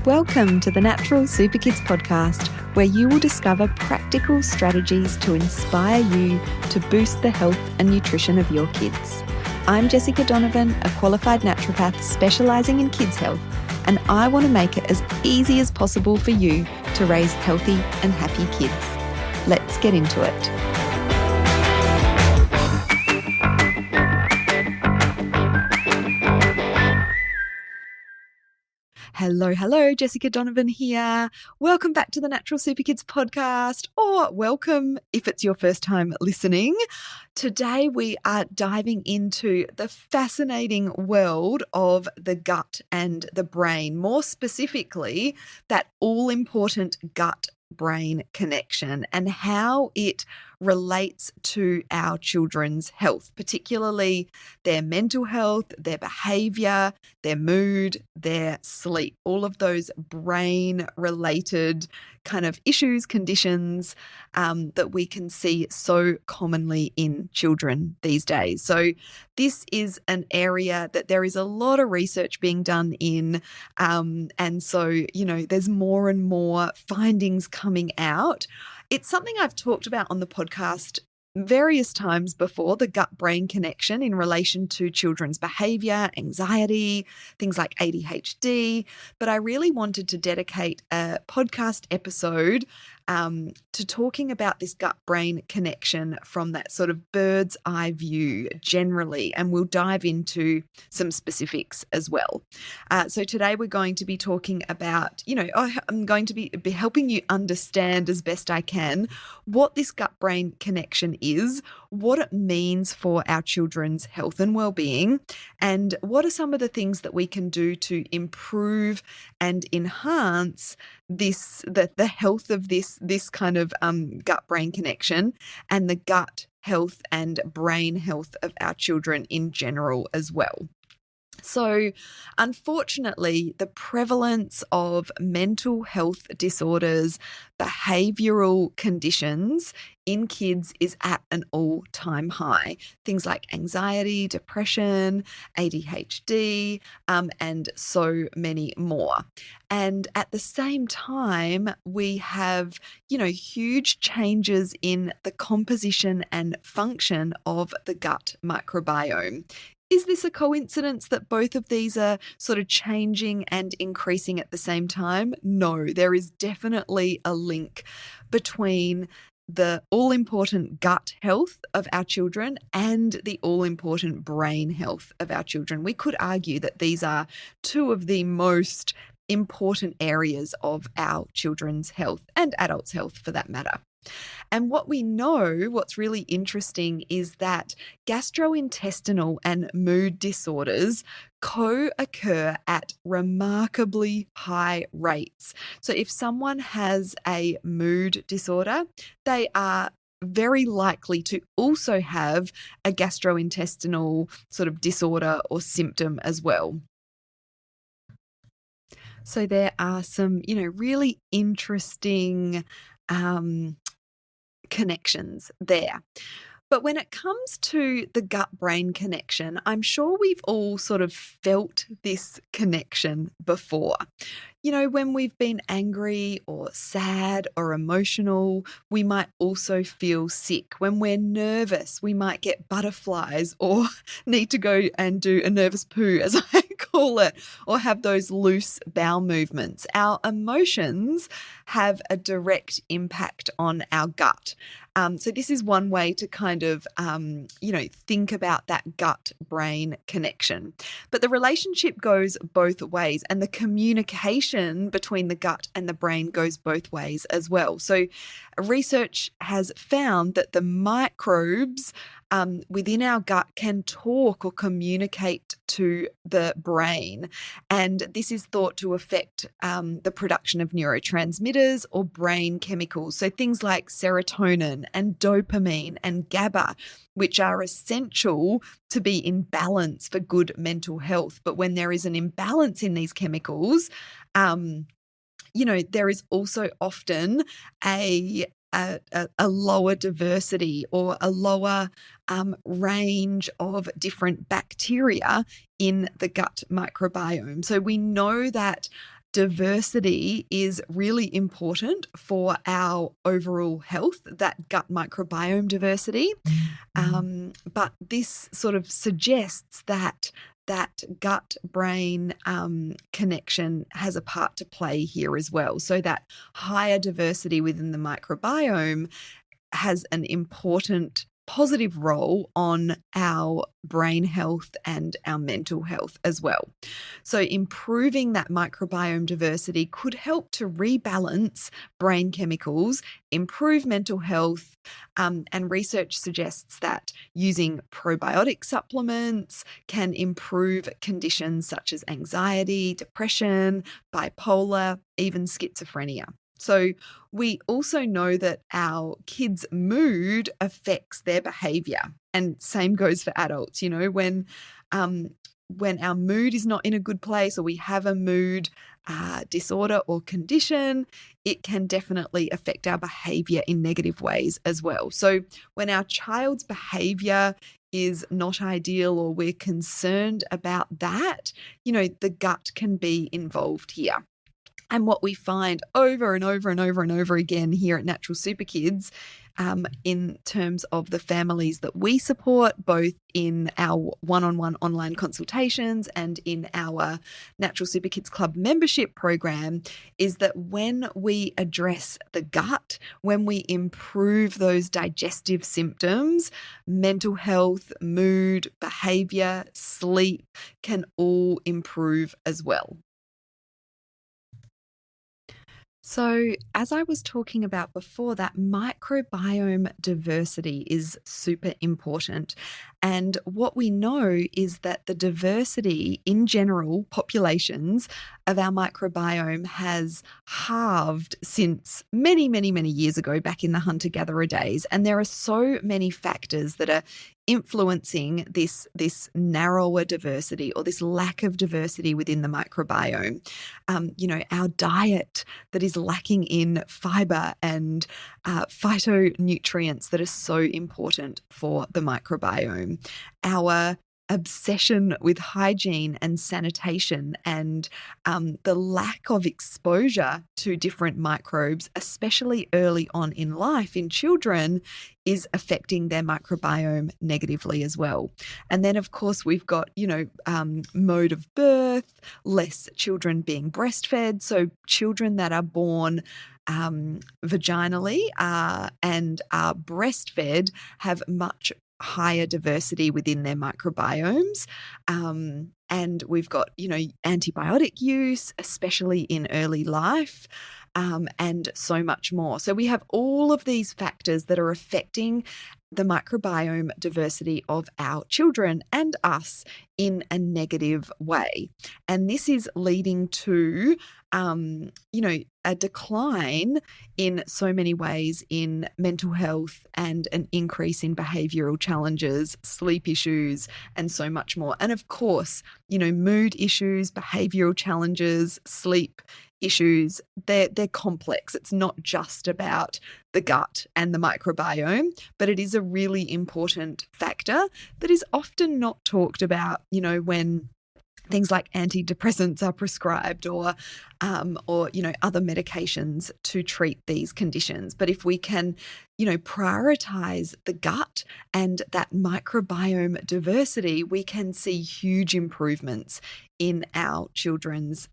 Welcome to the Natural Super Kids podcast, where you will discover practical strategies to inspire you to boost the health and nutrition of your kids. I'm Jessica Donovan, a qualified naturopath specialising in kids' health, and I want to make it as easy as possible for you to raise healthy and happy kids. Let's get into it. Hello, Jessica Donovan here. Welcome back to the Natural Super Kids podcast, or welcome if it's your first time listening. Today we are diving into the fascinating world of the gut and the brain, more specifically that all-important gut-brain connection and how it relates to our children's health, particularly their mental health, their behaviour, their mood, their sleep, all of those brain-related kind of issues, conditions that we can see so commonly in children these days. So this is an area that there is a lot of research being done in, and so, there's more and more findings coming out. It's something I've talked about on the podcast various times before, the gut-brain connection in relation to children's behaviour, anxiety, things like ADHD, but I really wanted to dedicate a podcast episode to talking about this gut-brain connection from that sort of bird's eye view generally, and we'll dive into some specifics as well. So today we're going to be talking about, I'm going to be helping you understand as best I can what this gut-brain connection is, what it means for our children's health and well-being, and what are some of the things that we can do to improve and enhance the health of this kind of gut-brain connection and the gut health and brain health of our children in general as well. So, unfortunately, the prevalence of mental health disorders, behavioural conditions in kids is at an all-time high. Things like anxiety, depression, ADHD, and so many more. And at the same time, we have, huge changes in the composition and function of the gut microbiome. Is this a coincidence that both of these are sort of changing and increasing at the same time? No, there is definitely a link between the all-important gut health of our children and the all-important brain health of our children. We could argue that these are two of the most important areas of our children's health and adults' health for that matter. And what we know, what's really interesting, is that gastrointestinal and mood disorders co-occur at remarkably high rates. So if someone has a mood disorder, they are very likely to also have a gastrointestinal sort of disorder or symptom as well. So there are some, really interesting connections there. But when it comes to the gut-brain connection, I'm sure we've all sort of felt this connection before. When we've been angry or sad or emotional, we might also feel sick. When we're nervous, we might get butterflies or need to go and do a nervous poo, as I call it, or have those loose bowel movements. Our emotions have a direct impact on our gut. So this is one way to kind of, think about that gut-brain connection. But the relationship goes both ways, and the communication between the gut and the brain goes both ways as well. So research has found that the microbes within our gut can talk or communicate to the brain. And this is thought to affect the production of neurotransmitters or brain chemicals. So things like serotonin and dopamine and GABA, which are essential to be in balance for good mental health. But when there is an imbalance in these chemicals, there is also often a lower diversity or a lower range of different bacteria in the gut microbiome. So we know that diversity is really important for our overall health, that gut microbiome diversity. But this sort of suggests that gut-brain connection has a part to play here as well. So that higher diversity within the microbiome has an important positive role on our brain health and our mental health as well. So improving that microbiome diversity could help to rebalance brain chemicals, improve mental health, and research suggests that using probiotic supplements can improve conditions such as anxiety, depression, bipolar, even schizophrenia. So we also know that our kids' mood affects their behavior, and same goes for adults. When our mood is not in a good place, or we have a mood disorder or condition, it can definitely affect our behavior in negative ways as well. So when our child's behavior is not ideal, or we're concerned about that, the gut can be involved here. And what we find over and over and over and over again here at Natural Super Kids, in terms of the families that we support, both in our one-on-one online consultations and in our Natural Super Kids Club membership program, is that when we address the gut, when we improve those digestive symptoms, mental health, mood, behavior, sleep can all improve as well. So, as I was talking about before, that microbiome diversity is super important. And what we know is that the diversity in general populations of our microbiome has halved since many, many, many years ago, back in the hunter-gatherer days. And there are so many factors that are influencing this narrower diversity, or this lack of diversity within the microbiome. Our diet that is lacking in fiber and phytonutrients that are so important for the microbiome. Our obsession with hygiene and sanitation, and the lack of exposure to different microbes, especially early on in life in children, is affecting their microbiome negatively as well. And then, of course, we've got, mode of birth, less children being breastfed. So children that are born vaginally and are breastfed have much higher diversity within their microbiomes. And we've got, antibiotic use, especially in early life, and so much more. So we have all of these factors that are affecting the microbiome diversity of our children and us in a negative way. And this is leading to, a decline in so many ways in mental health, and an increase in behavioral challenges, sleep issues, and so much more. And of course, mood issues, behavioral challenges, sleep issues, they're complex. It's not just about the gut and the microbiome, but it is a really important factor that is often not talked about, when things like antidepressants are prescribed, or other medications to treat these conditions. But if we can, prioritize the gut and that microbiome diversity, we can see huge improvements in our children's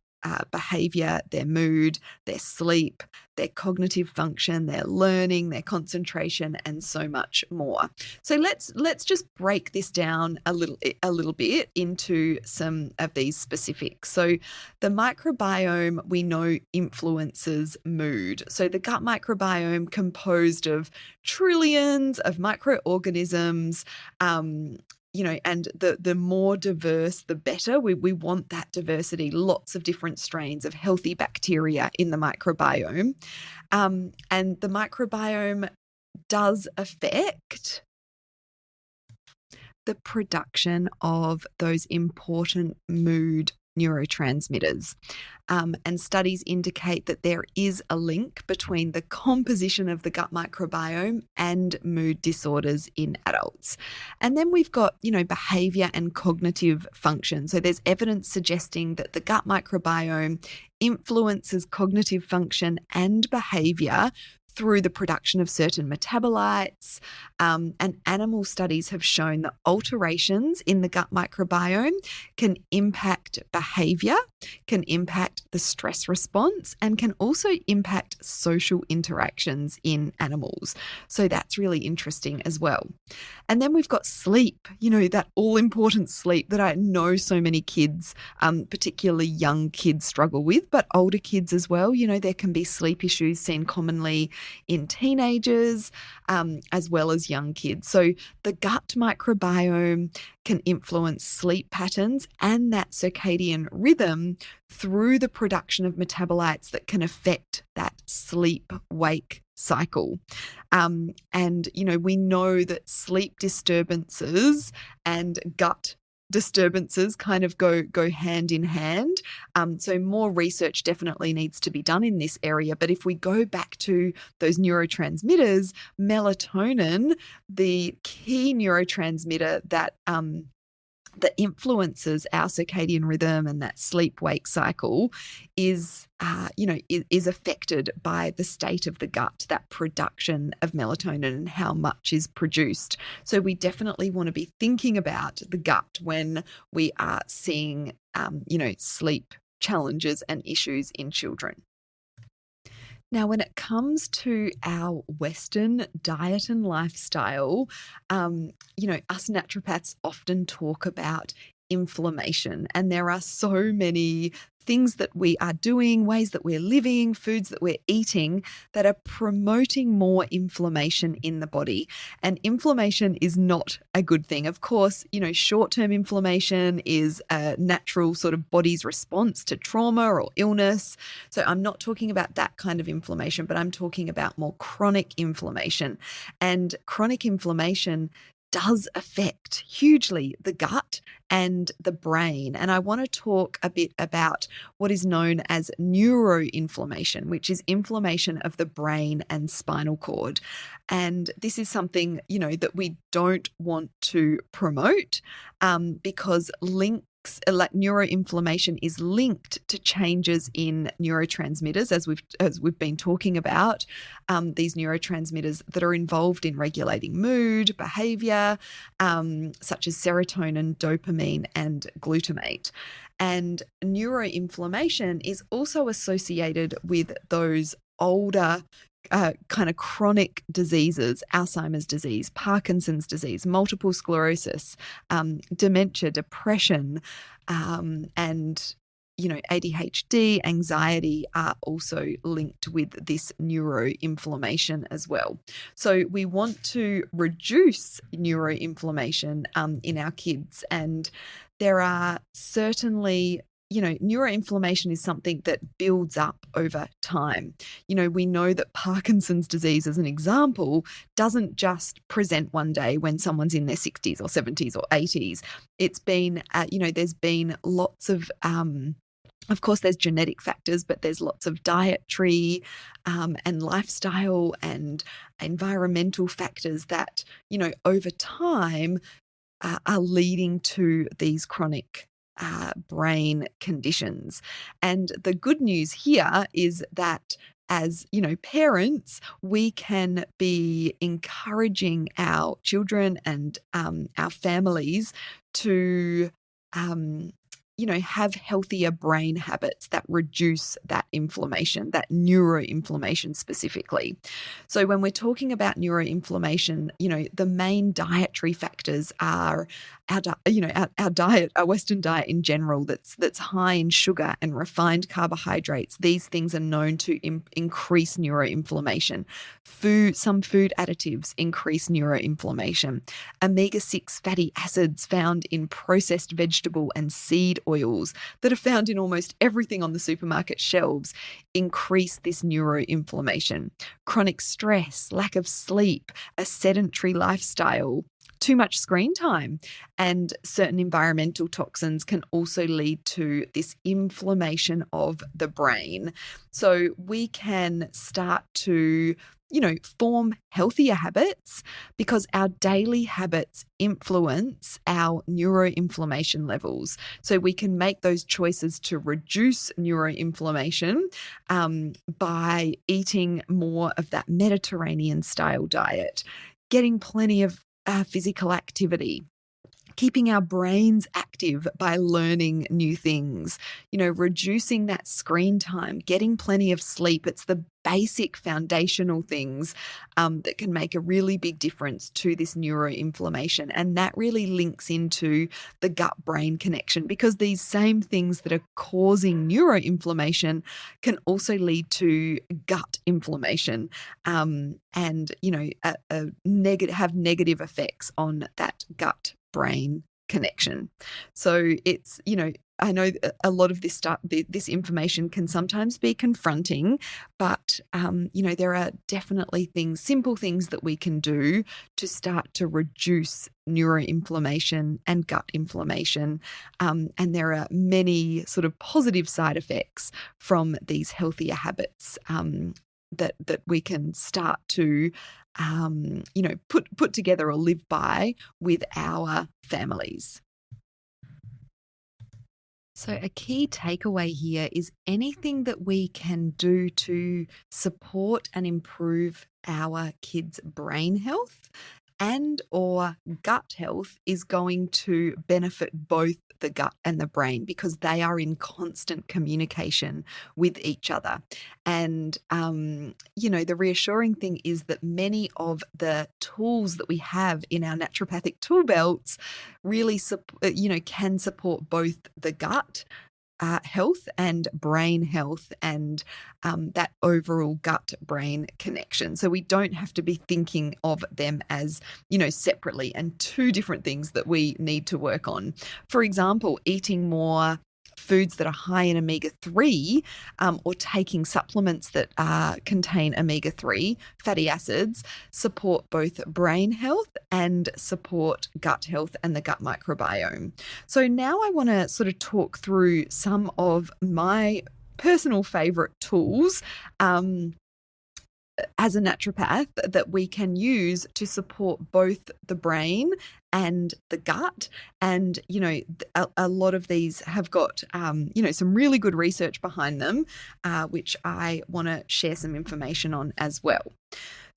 behavior, their mood, their sleep, their cognitive function, their learning, their concentration, and so much more. So let's just break this down a little bit into some of these specifics. So the microbiome, we know, influences mood. So the gut microbiome, composed of trillions of microorganisms, and the more diverse, the better. We want that diversity, lots of different strains of healthy bacteria in the microbiome. And the microbiome does affect the production of those important mood neurotransmitters. And studies indicate that there is a link between the composition of the gut microbiome and mood disorders in adults. And then we've got, behavior and cognitive function. So there's evidence suggesting that the gut microbiome influences cognitive function and behavior through the production of certain metabolites. And animal studies have shown that alterations in the gut microbiome can impact behavior, can impact the stress response, and can also impact social interactions in animals. So that's really interesting as well. And then we've got sleep, that all-important sleep that I know so many kids, particularly young kids, struggle with, but older kids as well. There can be sleep issues seen commonly in teenagers as well as young kids. So the gut microbiome can influence sleep patterns and that circadian rhythm through the production of metabolites that can affect that sleep-wake cycle. And, we know that sleep disturbances and gut disturbances kind of go hand in hand. So more research definitely needs to be done in this area. But if we go back to those neurotransmitters, melatonin, the key neurotransmitter that influences our circadian rhythm and that sleep-wake cycle is affected by the state of the gut, that production of melatonin and how much is produced. So we definitely want to be thinking about the gut when we are seeing, sleep challenges and issues in children. Now, when it comes to our Western diet and lifestyle, us naturopaths often talk about inflammation, and there are so many things that we are doing, ways that we're living, foods that we're eating that are promoting more inflammation in the body. And inflammation is not a good thing. Of course, short-term inflammation is a natural sort of body's response to trauma or illness. So I'm not talking about that kind of inflammation, but I'm talking about more chronic inflammation. And chronic inflammation does affect hugely the gut and the brain. And I want to talk a bit about what is known as neuroinflammation, which is inflammation of the brain and spinal cord. And this is something, that we don't want to promote because neuroinflammation is linked to changes in neurotransmitters, as we've been talking about, these neurotransmitters that are involved in regulating mood, behavior, such as serotonin, dopamine, and glutamate. And neuroinflammation is also associated with those older kind of chronic diseases, Alzheimer's disease, Parkinson's disease, multiple sclerosis, dementia, depression, and ADHD, anxiety are also linked with this neuroinflammation as well. So we want to reduce neuroinflammation in our kids, and there are certainly neuroinflammation is something that builds up over time. We know that Parkinson's disease, as an example, doesn't just present one day when someone's in their 60s or 70s or 80s. It's been, there's been lots of course, there's genetic factors, but there's lots of dietary and lifestyle and environmental factors that, over time are leading to these chronic brain conditions. And the good news here is that as parents, we can be encouraging our children and our families to have healthier brain habits that reduce that inflammation, that neuroinflammation specifically. So when we're talking about neuroinflammation, the main dietary factors are our diet, our Western diet in general, that's high in sugar and refined carbohydrates. These things are known to increase neuroinflammation. Some food additives increase neuroinflammation. Omega-6 fatty acids found in processed vegetable and seed oils that are found in almost everything on the supermarket shelves increase this neuroinflammation. Chronic stress, lack of sleep, a sedentary lifestyle, too much screen time, and certain environmental toxins can also lead to this inflammation of the brain. So we can start to form healthier habits because our daily habits influence our neuroinflammation levels. So we can make those choices to reduce neuroinflammation by eating more of that Mediterranean style diet, getting plenty of physical activity, keeping our brains active by learning new things, reducing that screen time, getting plenty of sleep. It's the basic foundational things that can make a really big difference to this neuroinflammation. And that really links into the gut-brain connection, because these same things that are causing neuroinflammation can also lead to gut inflammation and, have negative effects on that gut-brain connection. So it's, I know a lot of this information can sometimes be confronting, but, there are definitely simple things that we can do to start to reduce neuroinflammation and gut inflammation. And there are many sort of positive side effects from these healthier habits that we can start to, put together or live by with our families. So a key takeaway here is anything that we can do to support and improve our kids' brain health and or gut health is going to benefit both the gut and the brain, because they are in constant communication with each other. And, the reassuring thing is that many of the tools that we have in our naturopathic tool belts really, can support both the gut health and brain health and that overall gut-brain connection. So we don't have to be thinking of them as, separately and two different things that we need to work on. For example, eating more foods that are high in omega-3 or taking supplements that contain omega-3 fatty acids support both brain health and support gut health and the gut microbiome. So now I want to sort of talk through some of my personal favorite tools as a naturopath that we can use to support both the brain and the gut. And, a lot of these have got, some really good research behind them, which I want to share some information on as well.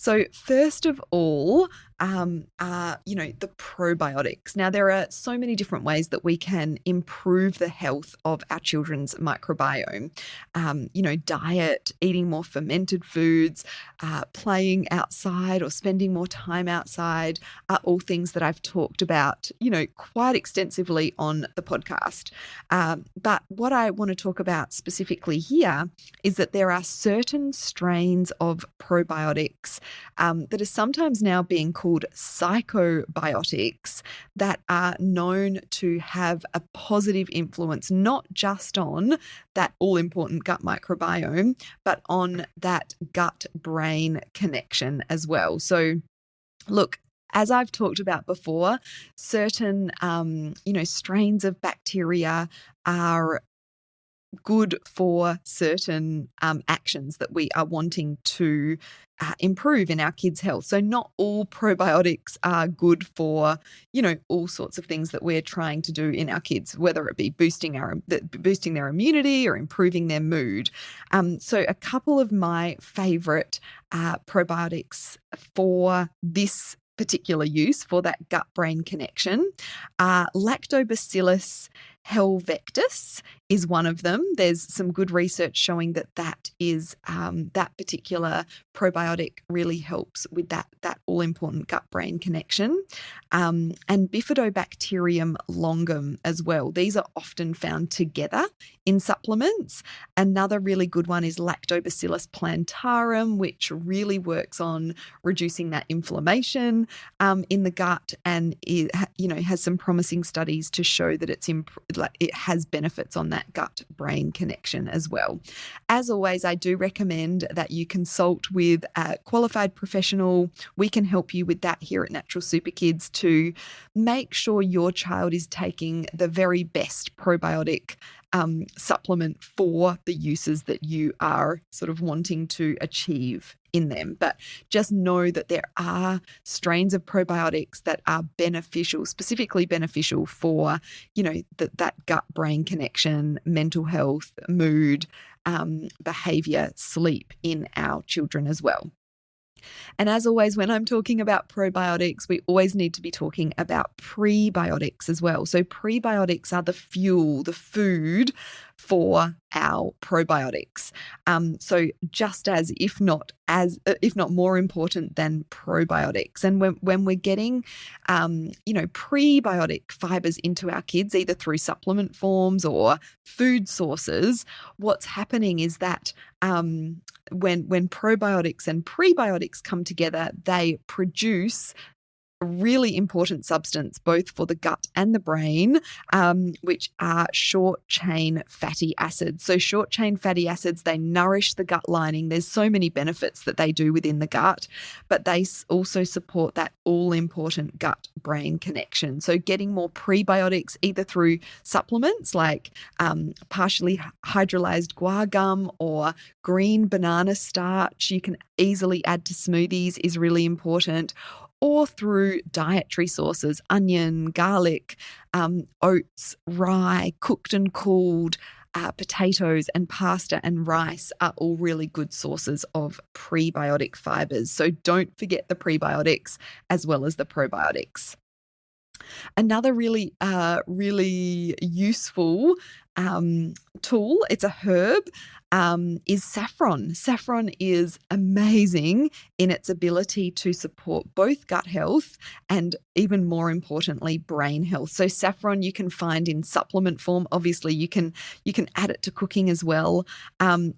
So first of all, the probiotics. Now, there are so many different ways that we can improve the health of our children's microbiome. Diet, eating more fermented foods, playing outside or spending more time outside are all things that I've talked about, quite extensively on the podcast. But what I want to talk about specifically here is that there are certain strains of probiotics that are sometimes now being called psychobiotics that are known to have a positive influence, not just on that all-important gut microbiome, but on that gut-brain connection as well. So look, as I've talked about before, certain, strains of bacteria are good for certain actions that we are wanting to improve in our kids' health. So not all probiotics are good for, all sorts of things that we're trying to do in our kids, whether it be boosting their immunity or improving their mood. So a couple of my favorite probiotics for this particular use, for that gut-brain connection, Lactobacillus helvectus is one of them. There's some good research showing that is that particular probiotic really helps with that all-important gut-brain connection. And Bifidobacterium longum as well. These are often found together in supplements. Another really good one is Lactobacillus plantarum, which really works on reducing that inflammation in the gut, and has some promising studies to show that it has benefits on that that gut-brain connection as well. As always, I do recommend that you consult with a qualified professional. We can help you with that here at Natural Super Kids to make sure your child is taking the very best probiotic supplement for the uses that you are sort of wanting to achieve in them. But just know that there are strains of probiotics that are beneficial, specifically beneficial for, that gut-brain connection, mental health, mood, behavior, sleep in our children as well. And as always, when I'm talking about probiotics, we always need to be talking about prebiotics as well. So prebiotics are the fuel, the food for our probiotics. So just as, if not more important than probiotics. And when we're getting, prebiotic fibers into our kids, either through supplement forms or food sources, what's happening is that when probiotics and prebiotics come together, they produce a really important substance, both for the gut and the brain, which are short-chain fatty acids. So short-chain fatty acids, they nourish the gut lining. There's so many benefits that they do within the gut, but they also support that all-important gut-brain connection. So getting more prebiotics either through supplements like partially hydrolyzed guar gum or green banana starch you can easily add to smoothies is really important, or through dietary sources, onion, garlic, oats, rye, cooked and cooled, potatoes and pasta and rice are all really good sources of prebiotic fibers. So don't forget the prebiotics as well as the probiotics. Another really useful tool, it's a herb, is saffron. Saffron is amazing in its ability to support both gut health and, even more importantly, brain health. So saffron you can find in supplement form. Obviously, you can add it to cooking as well.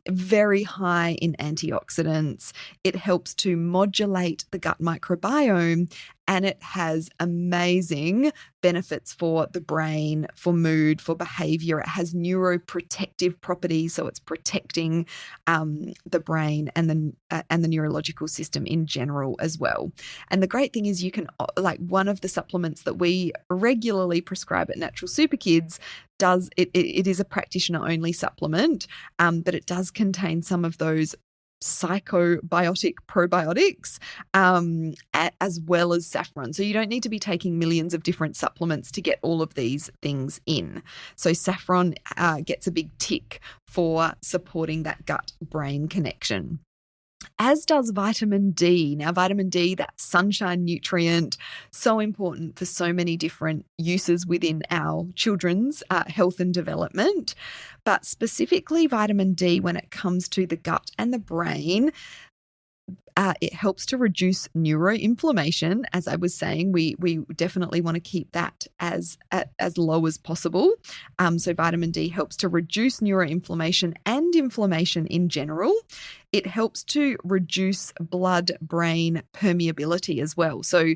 Very high in antioxidants. It helps to modulate the gut microbiome, and it has amazing benefits for the brain, for mood, for behavior. It has neuroprotective properties, so it's protecting the brain and the neurological system in general as well. And the great thing is you can, like one of the supplements that we regularly prescribe at Natural Super Kids, it is a practitioner-only supplement, but it does contain some of those psychobiotic probiotics as well as saffron. So you don't need to be taking millions of different supplements to get all of these things in. So saffron gets a big tick for supporting that gut-brain connection. As does vitamin D. Now, vitamin D, that sunshine nutrient, so important for so many different uses within our children's health and development. But specifically vitamin D, when it comes to the gut and the brain, it helps to reduce neuroinflammation. As I was saying, we definitely want to keep that as low as possible. So vitamin D helps to reduce neuroinflammation and inflammation in general. It helps to reduce blood-brain permeability as well. So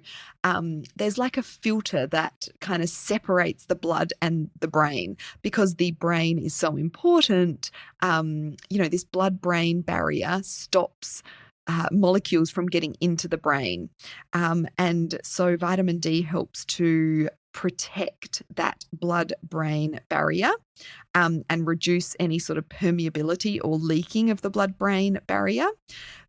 there's like a filter that kind of separates the blood and the brain, because the brain is so important. This blood-brain barrier stops molecules from getting into the brain. And so vitamin D helps to protect that blood-brain barrier and reduce any sort of permeability or leaking of the blood-brain barrier.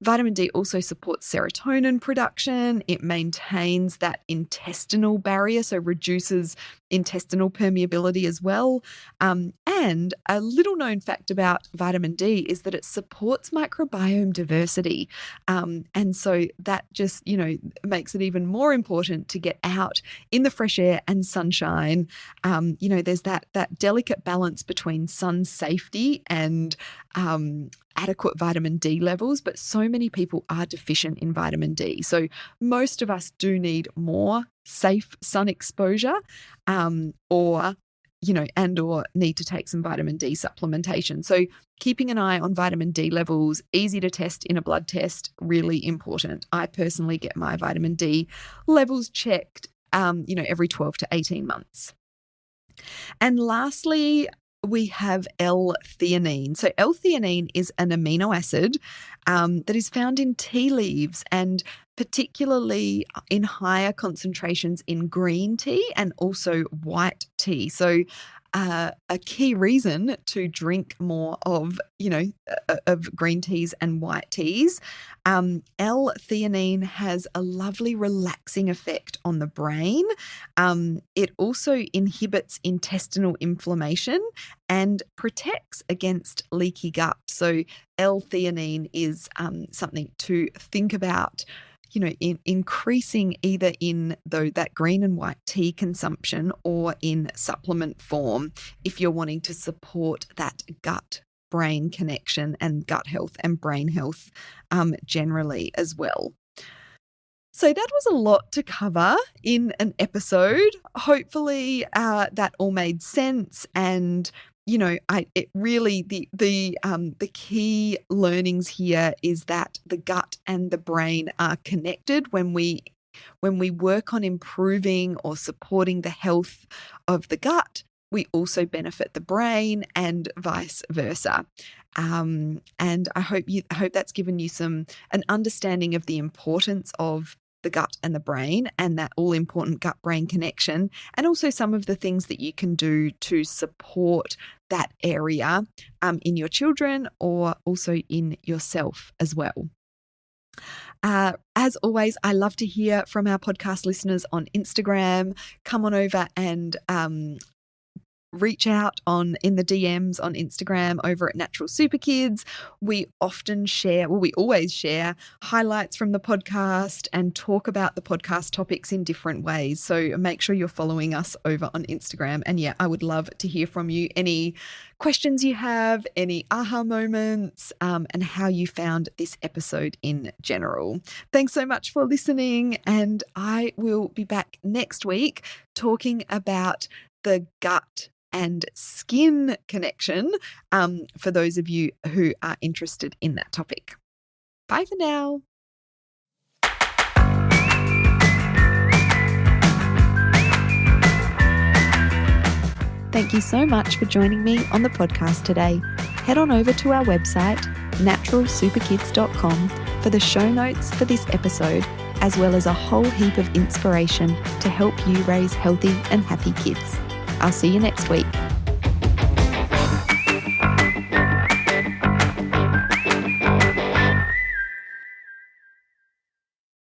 Vitamin D also supports serotonin production. It maintains that intestinal barrier, so reduces intestinal permeability as well. And a little known fact about vitamin D is that it supports microbiome diversity. And so that just, makes it even more important to get out in the fresh air and sunshine. There's that delicate balance between sun safety and adequate vitamin D levels, but so many people are deficient in vitamin D. So most of us do need more safe sun exposure, or need to take some vitamin D supplementation. So keeping an eye on vitamin D levels, easy to test in a blood test, really important. I personally get my vitamin D levels checked, every 12 to 18 months. And lastly, we have L-theanine. So L-theanine is an amino acid that is found in tea leaves, and particularly in higher concentrations in green tea and also white tea. So a key reason to drink more of green teas and white teas. L-theanine has a lovely relaxing effect on the brain. It also inhibits intestinal inflammation and protects against leaky gut. So L-theanine is something to think about, in increasing either in that green and white tea consumption or in supplement form if you're wanting to support that gut-brain connection and gut health and brain health generally as well. So that was a lot to cover in an episode. Hopefully that all made sense, and the key learnings here is that the gut and the brain are connected. When we work on improving or supporting the health of the gut, we also benefit the brain and vice versa. And I hope that's given you an understanding of the importance of the gut and the brain and that all important gut-brain connection, and also some of the things that you can do to support that area in your children or also in yourself as well. As always, I love to hear from our podcast listeners on Instagram. Come on over and reach out in the DMs on Instagram over at Natural Super Kids. We always share highlights from the podcast and talk about the podcast topics in different ways. So make sure you're following us over on Instagram. And yeah, I would love to hear from you. Any questions you have, any aha moments, and how you found this episode in general. Thanks so much for listening. And I will be back next week talking about the gut and skin connection for those of you who are interested in that topic. Bye for now. Thank you so much for joining me on the podcast today. Head on over to our website, naturalsuperkids.com, for the show notes for this episode, as well as a whole heap of inspiration to help you raise healthy and happy kids. I'll see you next week.